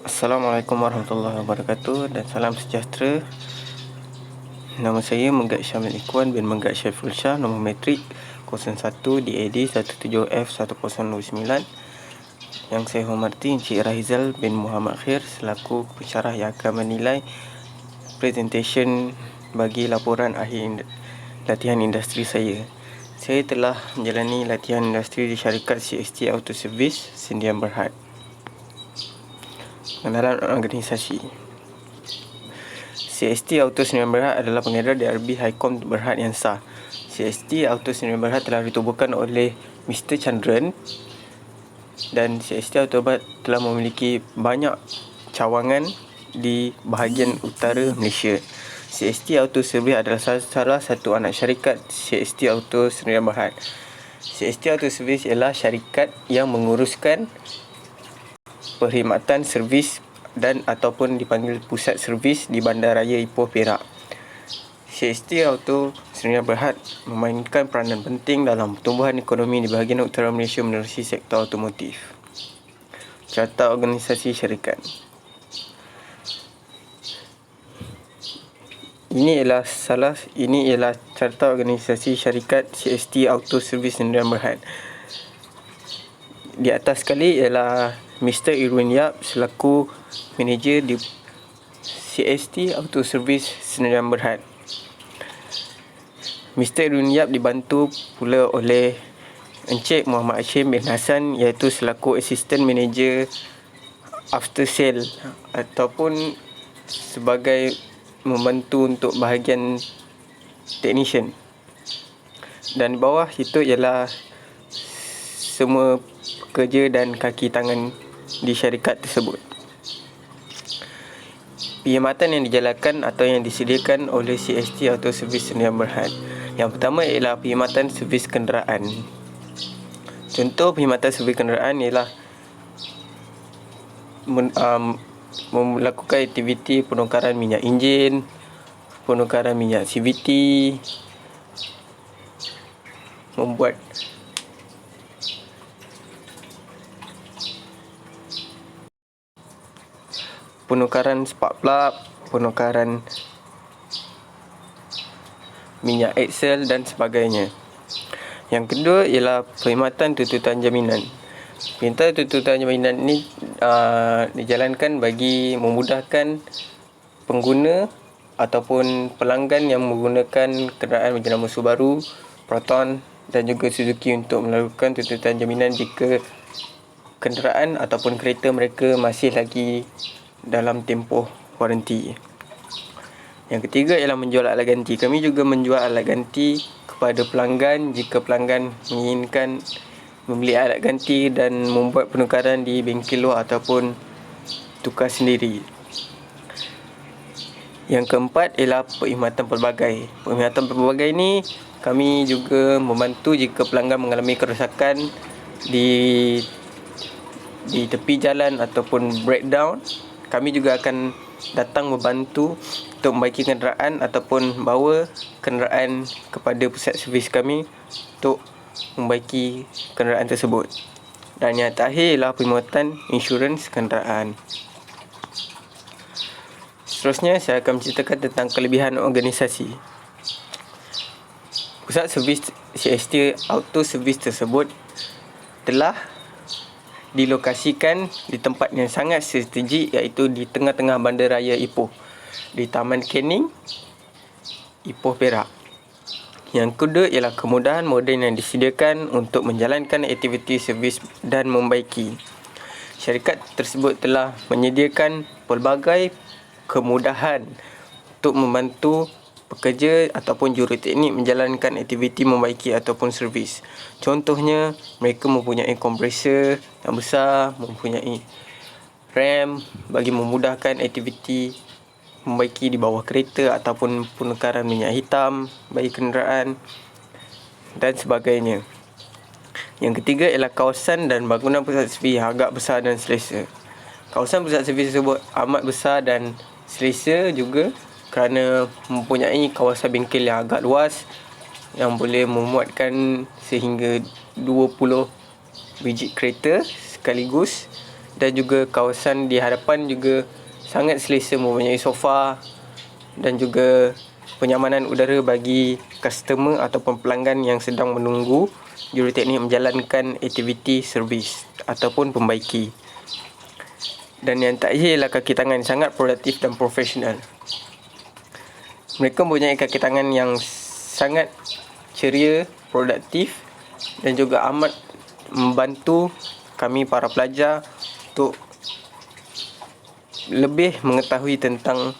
Assalamualaikum warahmatullahi wabarakatuh dan salam sejahtera. Nama saya Megat Syamil Ikhwan bin Megat Syaiful Shah, nombor matrik 01 DAD 17 1029. Yang saya hormati Encik Rahizal bin Muhammad Khair selaku pensyarah yang akan menilai presentation bagi laporan akhir latihan industri saya. Saya telah menjalani latihan industri di syarikat CST Auto Service Sdn Bhd. Pengenalan organisasi. CST Auto Sdn Bhd adalah pengedar DRB Highcom Berhad yang sah. CST Auto Sdn Bhd telah ditubuhkan oleh Mr. Chandran dan CST Auto Bhd telah memiliki banyak cawangan di bahagian utara Malaysia. CST Auto Service adalah salah satu anak syarikat CST Auto Sdn Bhd. CST Auto Service ialah syarikat yang menguruskan perkhidmatan servis dan ataupun dipanggil pusat servis di Bandaraya Ipoh, Perak. CST Auto Sdn Bhd memainkan peranan penting dalam pertumbuhan ekonomi di bahagian utara Malaysia menerusi sektor automotif. Carta organisasi syarikat. Ini ialah carta organisasi syarikat CST Auto Service Sdn Bhd. Di atas sekali ialah Mr. Irwin Yap selaku manager di CST Auto Service Sdn Bhd. Mr. Irwin Yap dibantu pula oleh Encik Muhammad Hashim bin Hassan iaitu selaku assistant manager after sale ataupun sebagai membantu untuk bahagian technician. Dan di bawah itu ialah semua pekerja dan kaki tangan di syarikat tersebut. Perkhidmatan yang dijalankan atau yang disediakan oleh CST Auto Service Sdn Bhd. Yang pertama ialah perkhidmatan servis kenderaan. Contoh perkhidmatan servis kenderaan ialah melakukan aktiviti penukaran minyak enjin, penukaran minyak CVT, membuat penukaran spark plug, penukaran minyak axle dan sebagainya. Yang kedua ialah perkhidmatan tuntutan jaminan. Perintah tuntutan jaminan ini dijalankan bagi memudahkan pengguna ataupun pelanggan yang menggunakan kenderaan berjenama Subaru, Proton dan juga Suzuki untuk melakukan tuntutan jaminan jika kenderaan ataupun kereta mereka masih lagi dalam tempoh waranti. Yang ketiga ialah menjual alat ganti. Kami juga menjual alat ganti kepada pelanggan jika pelanggan menginginkan membeli alat ganti dan membuat penukaran di bengkel luar ataupun tukar sendiri. Yang keempat ialah perkhidmatan pelbagai. Perkhidmatan pelbagai ini kami juga membantu jika pelanggan mengalami kerosakan di tepi jalan ataupun breakdown. Kami juga akan datang membantu untuk membaiki kenderaan ataupun bawa kenderaan kepada pusat servis kami untuk membaiki kenderaan tersebut. Dan yang terakhir ialah perkhidmatan insurans kenderaan. Seterusnya saya akan menceritakan tentang kelebihan organisasi. Pusat servis CST Auto Service tersebut telah dilokasikan di tempat yang sangat strategik iaitu di tengah-tengah Bandaraya Ipoh, di Taman Canning, Ipoh, Perak. Yang kedua ialah kemudahan moden yang disediakan untuk menjalankan aktiviti servis dan membaiki. Syarikat tersebut telah menyediakan pelbagai kemudahan untuk membantu pekerja ataupun juruteknik menjalankan aktiviti membaiki ataupun servis. Contohnya, mereka mempunyai kompresor yang besar, mempunyai rem bagi memudahkan aktiviti membaiki di bawah kereta ataupun penukaran minyak hitam bagi kenderaan dan sebagainya. Yang ketiga ialah kawasan dan bangunan pusat servis yang agak besar dan selesa. Kawasan pusat servis tersebut amat besar dan selesa juga kerana mempunyai kawasan bengkel yang agak luas yang boleh memuatkan sehingga 20 biji kereta sekaligus dan juga kawasan di hadapan juga sangat selesa, mempunyai sofa dan juga penyamanan udara bagi customer ataupun pelanggan yang sedang menunggu juruteknik menjalankan aktiviti servis ataupun pembaiki. Dan yang terakhir ialah kaki tangan sangat produktif dan profesional. Mereka mempunyai kaki tangan yang sangat ceria, produktif dan juga amat membantu kami para pelajar untuk lebih mengetahui tentang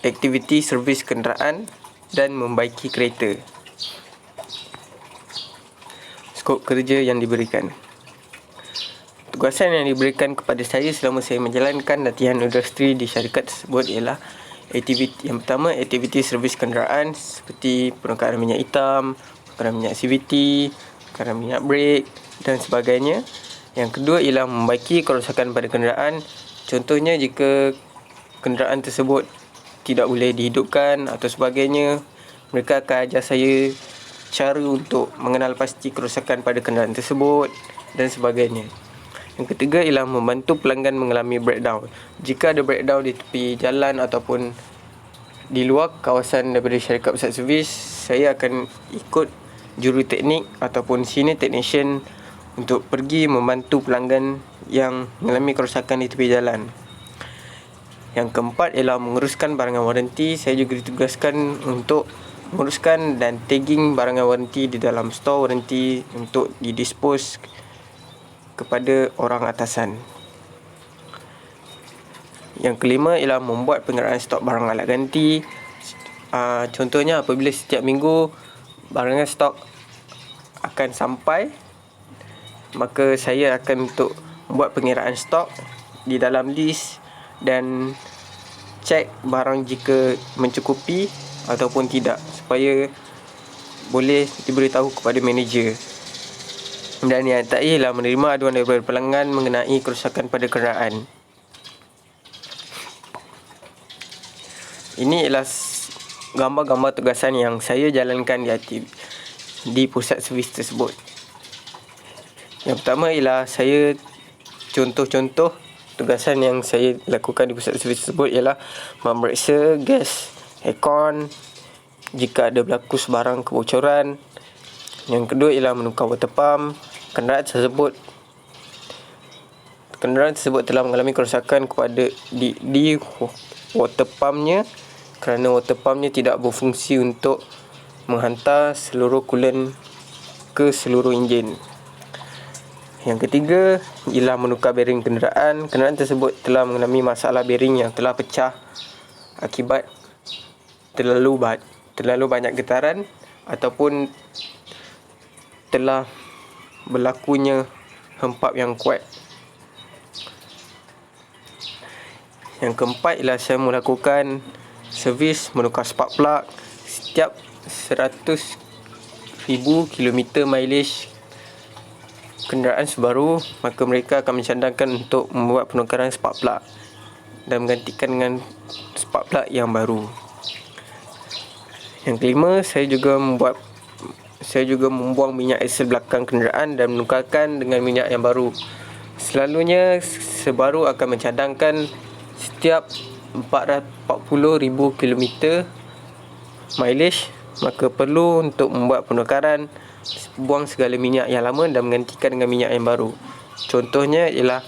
aktiviti servis kenderaan dan membaiki kereta. Skop kerja yang diberikan. Tugasan yang diberikan kepada saya selama saya menjalankan latihan industri di syarikat tersebut ialah yang pertama, aktiviti servis kenderaan seperti penukaran minyak hitam, penukaran minyak CVT, penukaran minyak brake dan sebagainya. Yang kedua ialah membaiki kerosakan pada kenderaan. Contohnya jika kenderaan tersebut tidak boleh dihidupkan atau sebagainya, mereka akan ajar saya cara untuk mengenal pasti kerosakan pada kenderaan tersebut dan sebagainya. Yang ketiga ialah membantu pelanggan mengalami breakdown. Jika ada breakdown di tepi jalan ataupun di luar kawasan daripada syarikat pusat servis, saya akan ikut juruteknik ataupun senior technician untuk pergi membantu pelanggan yang mengalami kerosakan di tepi jalan. Yang keempat ialah menguruskan barangan waranti. Saya juga ditugaskan untuk menguruskan dan tagging barangan waranti di dalam store waranti untuk didispose kepada orang atasan. Yang kelima ialah membuat pengedaraan stok barang alat ganti. Contohnya apabila setiap minggu barangan stok akan sampai, maka saya akan untuk membuat pengiraan stok di dalam list dan cek barang jika mencukupi ataupun tidak, supaya boleh diberitahu kepada manager. Dan yang terakhir ialah menerima aduan daripada pelanggan mengenai kerosakan pada kenderaan. Ini ialah gambar-gambar tugasan yang saya jalankan di pusat servis tersebut. Yang pertama ialah contoh-contoh tugasan yang saya lakukan di pusat servis tersebut ialah memeriksa gas aircon jika ada berlaku sebarang kebocoran. Yang kedua ialah menukar water pump. Kenderaan tersebut telah mengalami kerosakan di water pumpnya, kerana water pumpnya tidak berfungsi untuk menghantar seluruh coolant ke seluruh enjin. Yang ketiga ialah menukar bearing kenderaan. Kenderaan tersebut telah mengalami masalah bearing yang telah pecah akibat terlalu banyak getaran ataupun telah berlakunya hempap yang kuat. Yang keempat ialah saya melakukan servis menukar spark plug setiap 100,000 km mileage kenderaan Subaru, maka mereka akan mencadangkan untuk membuat penukaran spark plug dan menggantikan dengan spark plug yang baru. Yang kelima, saya juga membuang minyak axle belakang kenderaan dan menukarkan dengan minyak yang baru. Selalunya Subaru akan mencadangkan setiap 440,000 km mileage, maka perlu untuk membuat penukaran, buang segala minyak yang lama dan menggantikan dengan minyak yang baru. Contohnya ialah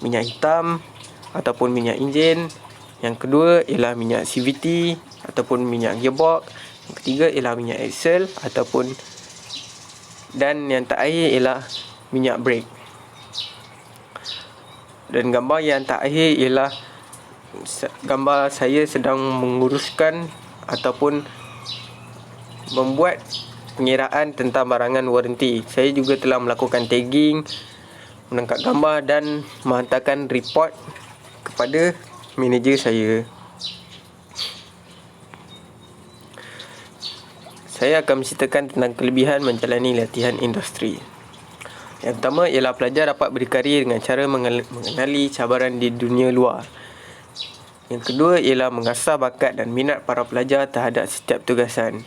minyak hitam ataupun minyak enjin. Yang kedua ialah minyak CVT ataupun minyak gearbox. Yang ketiga ialah minyak axle dan yang terakhir ialah minyak brake. Dan gambar yang terakhir ialah gambar saya sedang menguruskan ataupun membuat pengiraan tentang barangan waranti. Saya juga telah melakukan tagging, menangkap gambar dan menghantarkan report kepada manager saya. Saya akan menceritakan tentang kelebihan menjalani latihan industri. Yang pertama ialah pelajar dapat berkarya dengan cara mengenali cabaran di dunia luar. Yang kedua ialah mengasah bakat dan minat para pelajar terhadap setiap tugasan.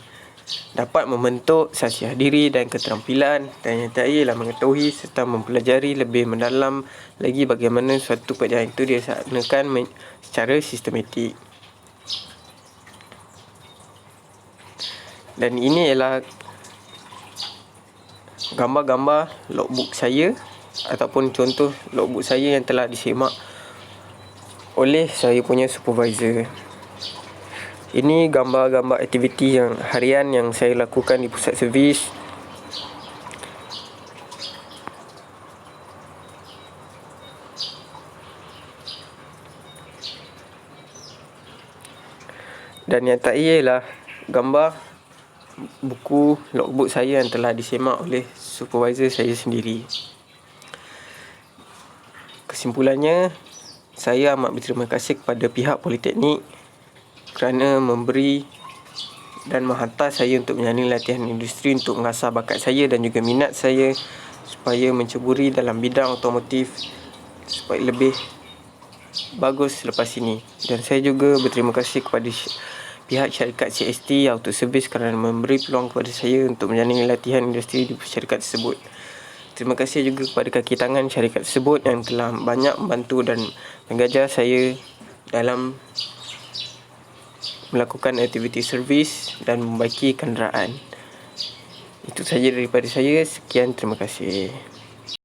dapat membentuk sasiah diri dan keterampilan, dan yang terakhir ialah mengetahui serta mempelajari lebih mendalam lagi bagaimana suatu pekerjaan itu dilaksanakan secara sistematik. Dan ini ialah gambar-gambar logbook saya ataupun contoh logbook saya yang telah disemak oleh saya punya supervisor. Ini gambar-gambar aktiviti yang harian yang saya lakukan di pusat servis. Dan yang terakhir ialah gambar buku logbook saya yang telah disemak oleh supervisor saya sendiri. Kesimpulannya, saya amat berterima kasih kepada pihak Politeknik kerana memberi dan menghantar saya untuk menjalani latihan industri untuk mengasah bakat saya dan juga minat saya supaya menceburi dalam bidang otomotif supaya lebih bagus selepas ini. Dan saya juga berterima kasih kepada pihak syarikat CST Auto Service kerana memberi peluang kepada saya untuk menjalani latihan industri di syarikat tersebut. Terima kasih juga kepada kaki tangan syarikat tersebut yang telah banyak membantu dan mengajar saya dalam melakukan aktiviti servis dan membaiki kenderaan. Itu sahaja daripada saya. Sekian, terima kasih.